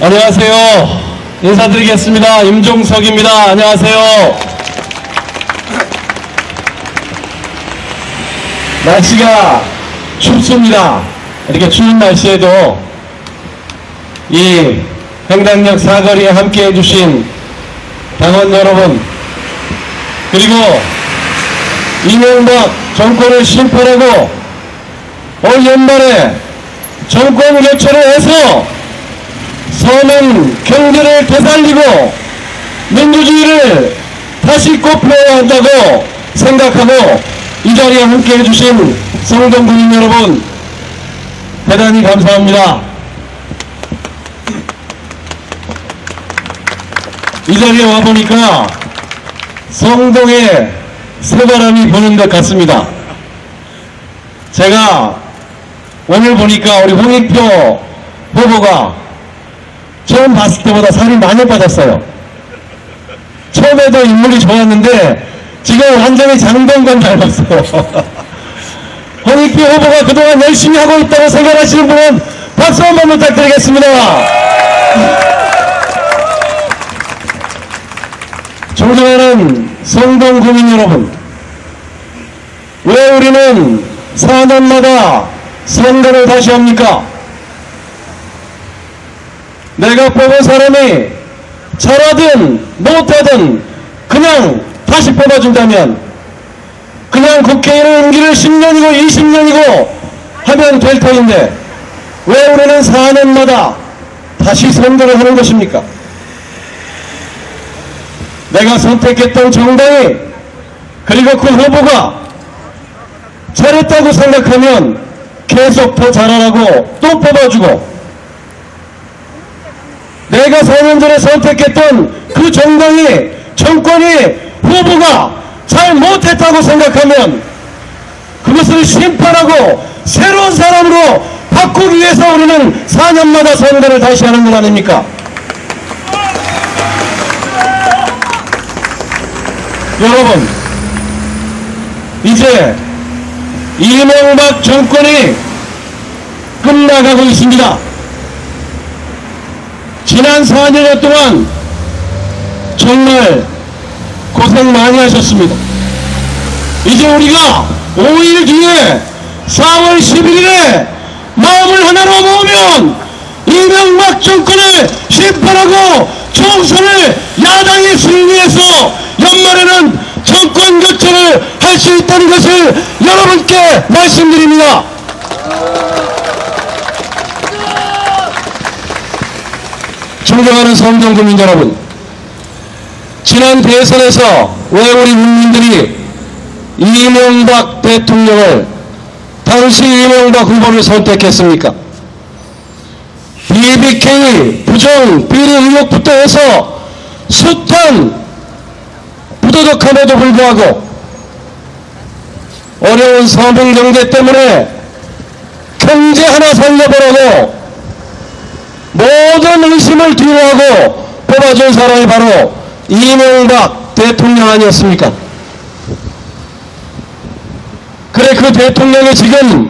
안녕하세요. 인사드리겠습니다. 임종석입니다. 안녕하세요. 날씨가 춥습니다. 이렇게 추운 날씨에도 이 횡단역 사거리에 함께 해주신 당원 여러분, 그리고 이명박 정권을 심판하고 올 연말에 정권 교체를 해서 서민 경제를 되살리고 민주주의를 다시 꽃피워야 한다고 생각하고 이 자리에 함께 해주신 성동 국민 여러분, 대단히 감사합니다. 이 자리에 와보니까 성동에 새바람이 부는 것 같습니다. 제가 오늘 보니까 우리 홍익표 후보가 처음 봤을 때보다 살이 많이 빠졌어요. 처음에도 인물이 좋았는데 지금 완전히 장동건 닮았어요. 홍익표 후보가 그동안 열심히 하고 있다고 생각하시는 분은 박수 한번 부탁드리겠습니다. 존경하는 성동 국민 여러분, 왜 우리는 4년마다 선거를 다시 합니까? 내가 뽑은 사람이 잘하든 못하든 그냥 다시 뽑아준다면, 그냥 국회의원 임기를 10년이고 20년이고 하면 될 터인데 왜 우리는 4년마다 다시 선거를 하는 것입니까? 내가 선택했던 정당이, 그리고 그 후보가 잘했다고 생각하면 계속 더 잘하라고 또 뽑아주고, 내가 4년 전에 선택했던 그 정당이, 정권이, 후보가 잘 못했다고 생각하면 그것을 심판하고 새로운 사람으로 바꾸기 위해서 우리는 4년마다 선거를 다시 하는 것 아닙니까? 여러분, 이제 이명박 정권이 끝나가고 있습니다. 지난 4년 동안 정말 고생 많이 하셨습니다. 이제 우리가 5일 뒤에 4월 11일에 마음을 하나로 모으면 이명박 정권을 심판하고 총선을 야당이 승리해서 연말에는 정권 교체를 할 수 있다는 것을 여러분께 말씀드립니다. 존경하는 성동 국민 여러분, 지난 대선에서 왜 우리 국민들이 이명박 대통령을, 당시 이명박 후보를 선택했습니까? BBK 부정 비리 의혹부터 해서 숱한 부도덕함에도 불구하고 어려운 서민 경제 때문에 경제 하나 살려보라고 모든 의심을 뒤로하고 뽑아준 사람이 바로 이명박 대통령 아니었습니까? 그래, 그 대통령이 지금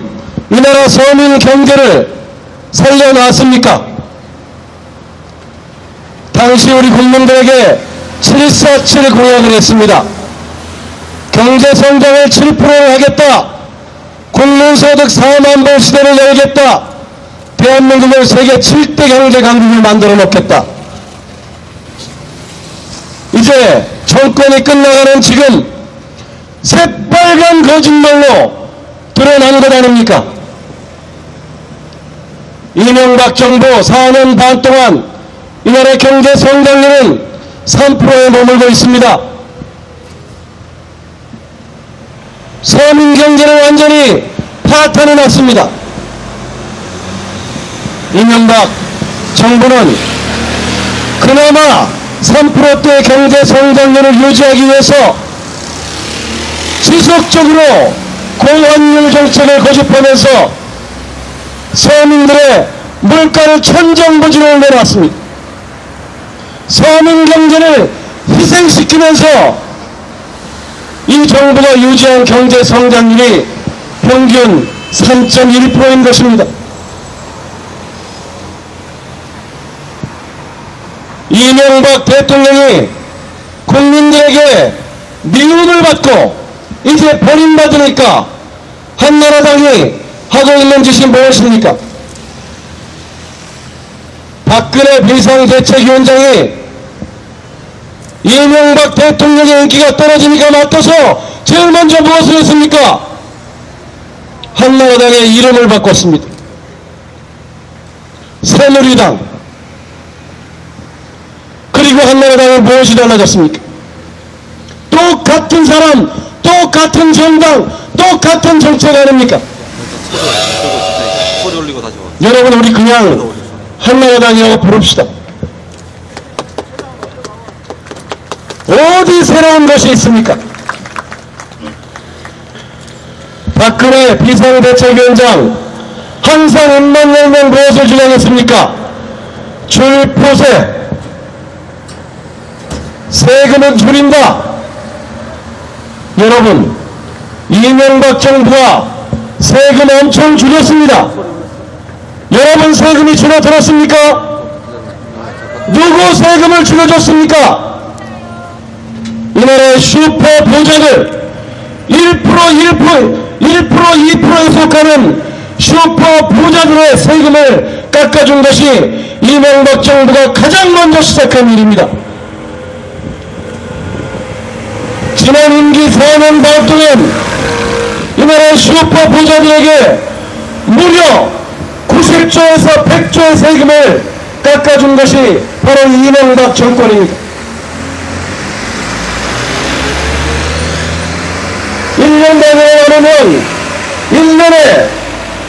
이 나라 서민 경제를 살려놨습니까? 당시 우리 국민들에게 747 공약을 했습니다. 경제성장을 7%로 하겠다. 국민소득 4만 번 시대를 열겠다. 대한민국을 세계 7대 경제 강국을 만들어 놓겠다. 이제 정권이 끝나가는 지금 새빨간 거짓말로 드러난 것 아닙니까? 이명박 정부 4년 반 동안 이 나라 경제 성장률은 3%에 머물고 있습니다. 서민 경제는 완전히 파탄이 났습니다. 이명박 정부는 그나마 3%대 경제 성장률을 유지하기 위해서 지속적으로 고환율 정책을 고집하면서 서민들의 물가를 천정부지로 내놨습니다. 서민 경제를 희생시키면서 이 정부가 유지한 경제 성장률이 평균 3.1%인 것입니다. 이명박 대통령이 국민들에게 미움을 받고 이제 버림받으니까 한나라당이 하고 있는 짓이 무엇입니까? 박근혜 비상대책위원장이 이명박 대통령의 인기가 떨어지니까 맡아서 제일 먼저 무엇을 했습니까? 한나라당의 이름을 바꿨습니다. 새누리당. 그리고 한나라당은 무엇이 달라졌습니까? 똑같은 사람, 똑같은 정당, 똑같은 정책 아닙니까? 소리 올리고 다시 와. 여러분, 우리 그냥 한나라당이라고 부릅시다. 어디 새로운 것이 있습니까? 박근혜 비상대책위원장 항상 입만 열면 무엇을 주장했습니까? 줄포세, 세금은 줄인다. 여러분, 이명박 정부가 세금 엄청 줄였습니다. 여러분, 세금이 줄어들었습니까? 누구 세금을 줄여줬습니까? 이 나라의 슈퍼 부자들 1%, 2%에 속하는 슈퍼 부자들의 세금을 깎아준 것이 이명박 정부가 가장 먼저 시작한 일입니다. 지난 임기 4년 반 동안 이 나라의 슈퍼 부자들에게 무려 90조에서 100조의 세금을 깎아준 것이 바로 이명박 정권입니다. 1년 단위로 나누면 1년에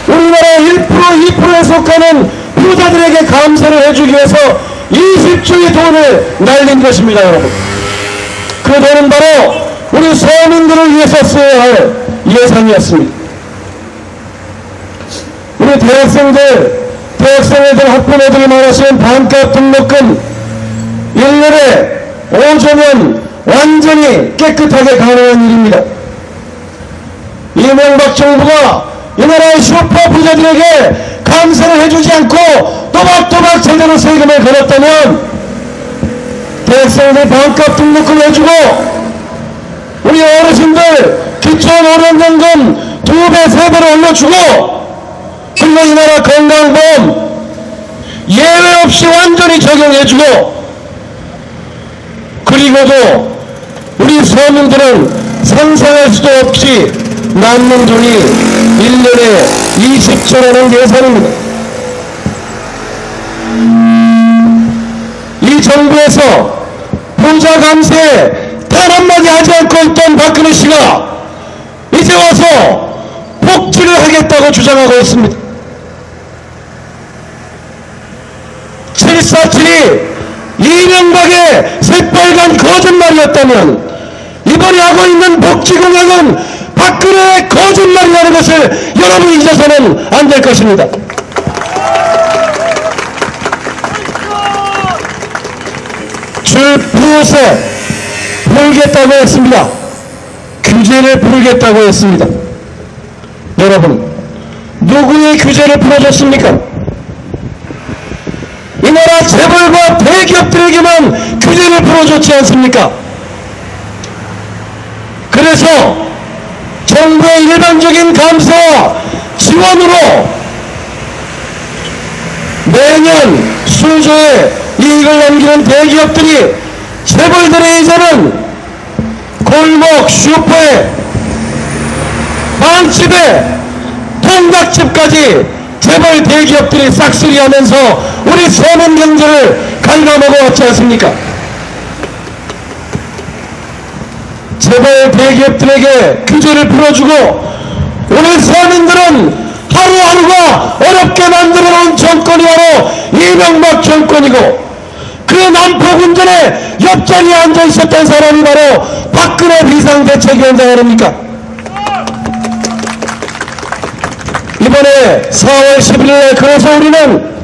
우리나라 1%, 2%에 속하는 부자들에게 감세를 해주기 위해서 20조의 돈을 날린 것입니다, 여러분. 그 돈은 바로 우리 서민들을 위해서 써야 할 예산이었습니다. 우리 대학생들, 학부모들이 말하시는 반값 등록금 1년에 5조면 완전히 깨끗하게 가능한 일입니다. 이명박 정부가 이 나라의 슈퍼 부자들에게 감세를 해주지 않고 또박또박 제대로 세금을 걸었다면 대학생들 반값 등록금 해주고 우리 어르신들 기초노령연금 2배, 3배로 올려주고 그리고 이 나라 건강보험 예외 없이 완전히 적용해주고 그리고도 우리 서민들은 상상할 수도 없이 남는 돈이 1년에 20조라는 예산입니다. 이 정부에서 부자 감세 단 한마디 하지 않고 있던 박근혜 씨가 이제 와서 복지를 하겠다고 주장하고 있습니다. 747이 이명박의 새빨간 거짓말이었다면 이번에 하고 있는 복지공약은 박근혜의 거짓말이라는 것을 여러분이 잊어서는 안 될 것입니다. 줄푸세 풀겠다고 했습니다. 규제를 풀겠다고 했습니다. 여러분, 누구의 규제를 풀어줬습니까? 이 나라 재벌과 대기업들에게만 규제를 풀어줬지 않습니까? 그래서 정부의 일반적인 감세와 지원으로 매년 수조의 이익을 남기는 대기업들이 재벌들의 이자는 골목, 슈퍼에, 빵집에, 통닭집까지 재벌 대기업들이 싹쓸이하면서 우리 서민 경제를 갉아먹어왔지 않습니까? 재벌 대기업들에게 규제를 풀어주고 우리 서민들은 하루하루가 어렵게 만들어놓은 정권이 바로 이명박 정권이고 그 남포군전에 옆자리에 앉아있었던 사람이 바로 박근혜 비상대책위원장 아닙니까? 이번에 4월 11일날 그래서 우리는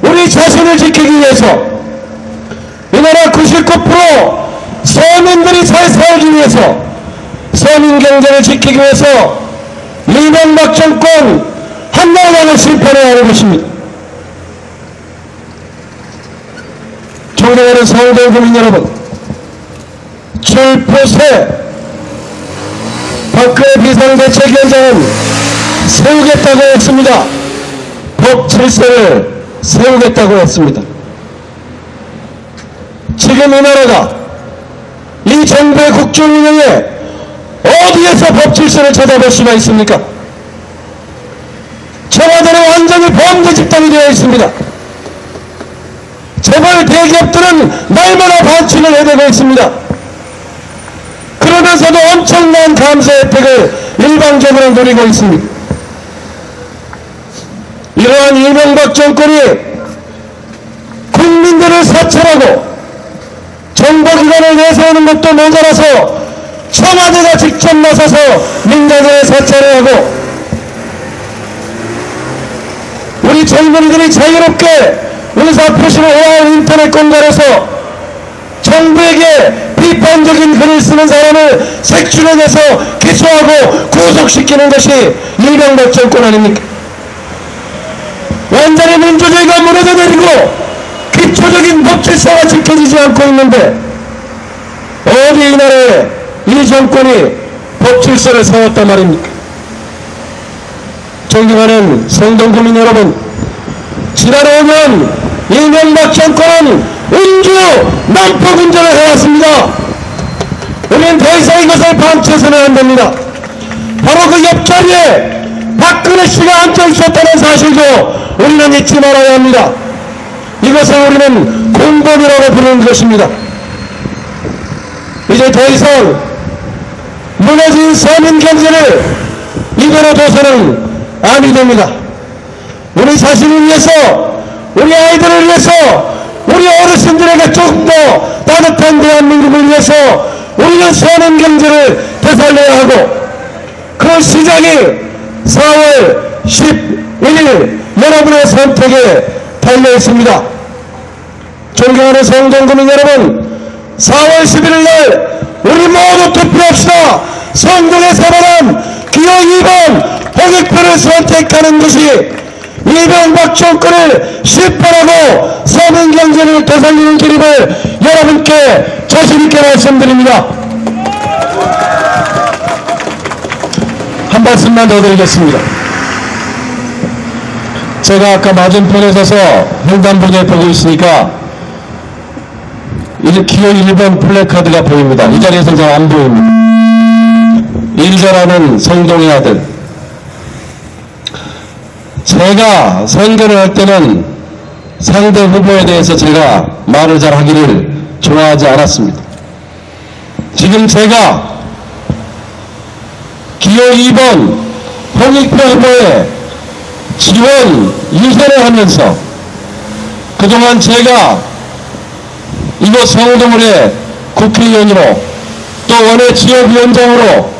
우리 자신을 지키기 위해서 이 나라 99% 서민들이 잘 살기 위해서 서민 경제를 지키기 위해서 이명박 정권 한나라당을 실패해야 하는 것입니다. 존경하는 존경하는 성도국민 여러분, 출포새 박근혜 비상대책위원장은 세우겠다고 했습니다. 법 7세를 세우겠다고 했습니다. 지금 이 나라가 이 정부의 국정운영에 어디에서 법 7세를 찾아볼 수가 있습니까? 청와대는 완전히 범죄 집단이 되어 있습니다. 재벌 대기업들은 날마다 반칙을 해대고 있습니다. 그러면서도 엄청난 감세 혜택을 일방적으로 누리고 있습니다. 이러한 이명박 정권이 국민들을 사찰하고 정보기관을 내세우는 것도 모자라서 청와대가 직접 나서서 민간을 사찰을 하고 우리 젊은이들이 자유롭게 의사표시를 해야 할 인터넷 공간에서 정부에게 비판적인 글을 쓰는 사람을 색출해내서 기소하고 구속시키는 것이 이명박 정권 아닙니까? 완전히 민주주의가 무너져 내리고 기초적인 법 질서가 지켜지지 않고 있는데 어디 이 나라에 이 정권이 법 질서를 세웠단 말입니까? 존경하는 성동구민 여러분, 지난 5년 이명박 정권은 음주 난폭 운전을 해왔습니다. 우리는 더 이상 이것을 방치해서는 안 됩니다. 바로 그 옆자리에 박근혜 씨가 앉아 있었다는 사실도 우리는 잊지 말아야 합니다. 이것을 우리는 공범이라고 부르는 것입니다. 이제 더 이상 무너진 서민 경제를 이대로 둬서는 아니 됩니다. 우리 자신을 위해서, 우리 아이들을 위해서, 우리 어르신들에게 조금 더 따뜻한 대한민국을 위해서 우리는 서민 경제를 되살려야 하고 그 시작이 4월 11일 여러분의 선택에 달려 있습니다. 존경하는 성동구민 여러분, 4월 11일 날 우리 모두 투표합시다. 성동에 새바람 기호 2번 홍익표를 선택하는 것이 이명박 정권을 실패하고 서민 경제를 되살리는 길임을 여러분께 자신있게 말씀드립니다. 한 말씀만 더 드리겠습니다. 제가 아까 맞은편에 서서 횡단보도에 보고 있으니까 이제 기호 1번 플래카드가 보입니다. 이 자리에서 잘 안 보입니다. 일자라는 성동의 아들. 제가 선거를 할 때는 상대 후보에 대해서 제가 말을 잘 하기를 좋아하지 않았습니다. 지금 제가 기호 2번 홍익표 후보에 지원 유세를 하면서 그동안 제가 이곳 성동을의 국회의원으로 또 원외 지역위원장으로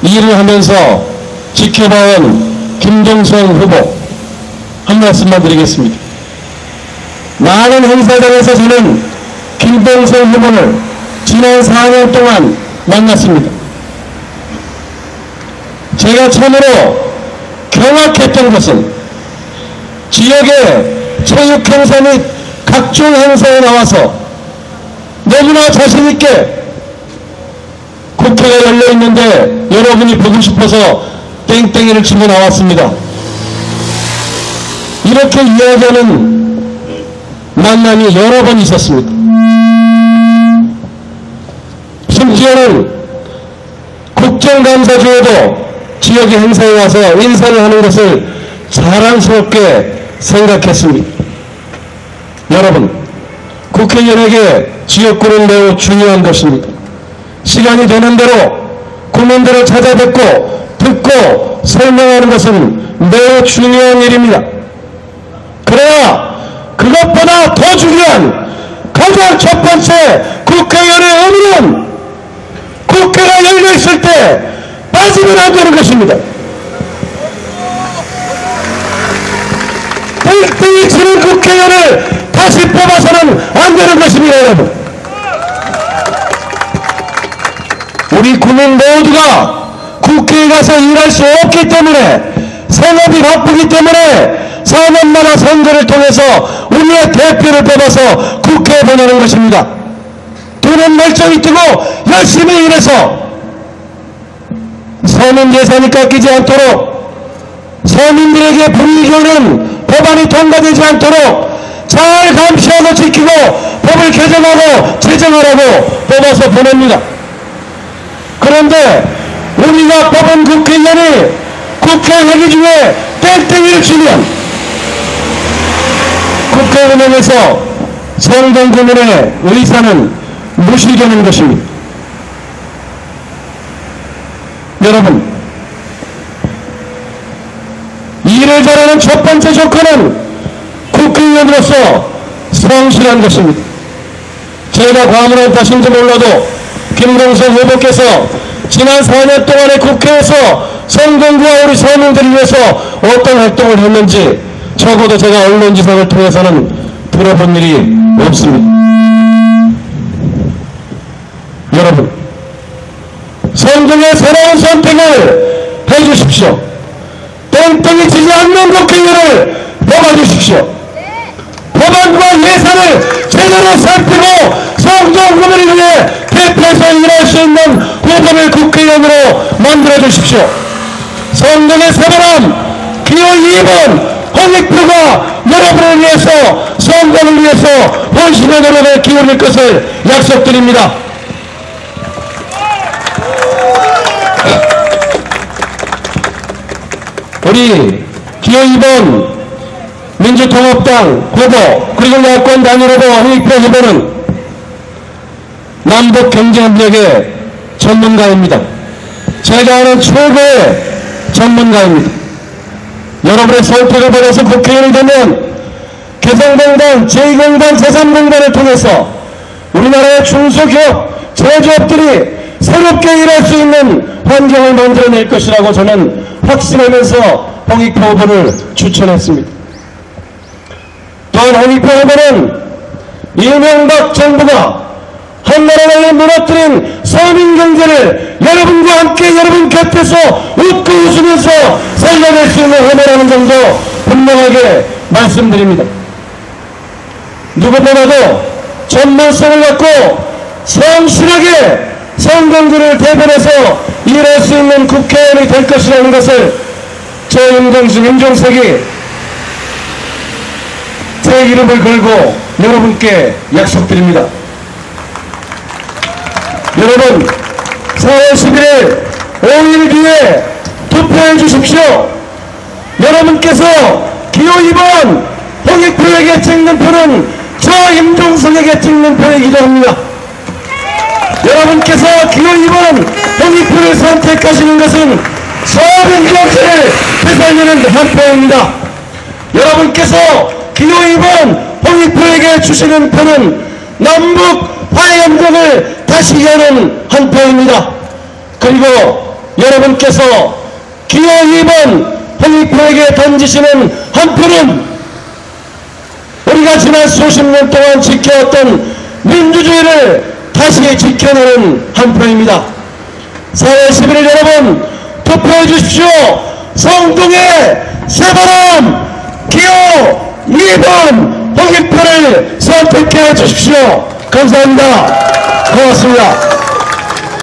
일을 하면서 지켜봐온 김종성 후보 한 말씀만 드리겠습니다. 많은 행사장에서 저는 김종성 후보를 지난 4년 동안 만났습니다. 제가 처음으로 경악했던 것은 지역의 체육 행사 및 각종 행사에 나와서 너무나 자신있게 국회가 열려있는데 여러분이 보고 싶어서 땡땡이를 치고 나왔습니다. 이렇게 이야기하는 만남이 여러 번 있었습니다. 심지어는 국정감사주에도 지역의 행사에 와서 인사를 하는 것을 자랑스럽게 생각했습니다. 여러분, 국회의원에게 지역구는 매우 중요한 것입니다. 시간이 되는 대로 국민들을 찾아뵙고 듣고 설명하는 것은 매우 중요한 일입니다. 그러나 그것보다 더 중요한 가장 첫 번째 국회의원의 의무는 국회가 열려있을 때 빠지면 안 되는 것입니다. 땡땡이 치는 국회의원을 다시 뽑아서는 안 되는 것입니다. 여러분, 우리 국민 모두가 국회에 가서 일할 수 없기 때문에 생업이 바쁘기 때문에 4년마다 선거를 통해서 우리 우리의 대표를 뽑아서 국회에 보내는 것입니다. 돈은 멀쩡히 뜨고 열심히 일해서 서민 예산이 깎이지 않도록, 서민들에게 불이익이 오는 법안이 통과되지 않도록 잘 감시하고 지키고 법을 개정하고 제정하라고 뽑아서 보냅니다. 그런데 우리가 뽑은 국회의원이 국회 회기 중에 땡땡이를 치면 국회 운영에서 성동구민의 의사는 무시되는 것입니다. 여러분, 일을 잘하는 첫 번째 조건은 국회의원으로서 성실한 것입니다. 제가 과문을 다신지 몰라도 김동석 후보께서 지난 4년 동안의 국회에서 성동구와 우리 서민들을 위해서 어떤 활동을 했는지 적어도 제가 언론지상을 통해서는 들어본 일이 없습니다. 여러분, 성동의 새로운 선택을 해주십시오. 땡땡이 치지 않는 국회의원을 뽑아주십시오. 법안과 예산을 제대로 살피고 성동구민을 위해 대표에서 일할 수 있는 후보를 국회의원으로 만들어주십시오. 성동의 새바람 기호 2번 홍익표가 여러분을 위해서, 성동을 위해서 헌신의 노력에 기울일 것을 약속드립니다. 우리 기호 2번 민주통합당 후보 그리고 야권 단일 후보 홍익표 후보는 남북 경제협력의 전문가입니다. 제가 아는 최고의 전문가입니다. 여러분의 선택을 받아서 국회의원이 되면 개성공단, 제2공단, 제3공단을 통해서 우리나라의 중소기업, 제조업들이 새롭게 일할 수 있는 환경을 만들어낼 것이라고 저는 확신하면서 홍익표 후보를 추천했습니다. 또한 홍익표 후보는 이명박 정부가 한나라당에 무너뜨린 서민 경제를 여러분과 함께 여러분 곁에서 웃고 웃으면서 살려낼 수 있는 후보라는 점도 분명하게 말씀드립니다. 누구보다도 전문성을 갖고 성실하게 성동구를 대변해서 일할 수 있는 국회의원이 될 것이라는 것을 저 임종석이 제 이름을 걸고 여러분께 약속드립니다. 여러분, 4월 11일 5일 뒤에 투표해 주십시오. 여러분께서 기호 2번 홍익표에게 찍는 표는 저 임종석에게 찍는 표이기도 합니다. 여러분께서 기호 2번 홍익표를 선택하시는 것은 서민 경제를 되살리는 한 표입니다. 여러분께서 기호 2번 홍익표에게 주시는 표는 남북 화해협력을 다시 여는 한 표입니다. 그리고 여러분께서 기호 2번 홍익표에게 던지시는 한 표는 우리가 지난 수십 년 동안 지켜왔던 민주주의를 다시 지켜내는 한 표입니다. 4월 11일 여러분 투표해 주십시오. 성동의 새바람 기호 2번 홍익표를 선택해 주십시오. 감사합니다. 고맙습니다.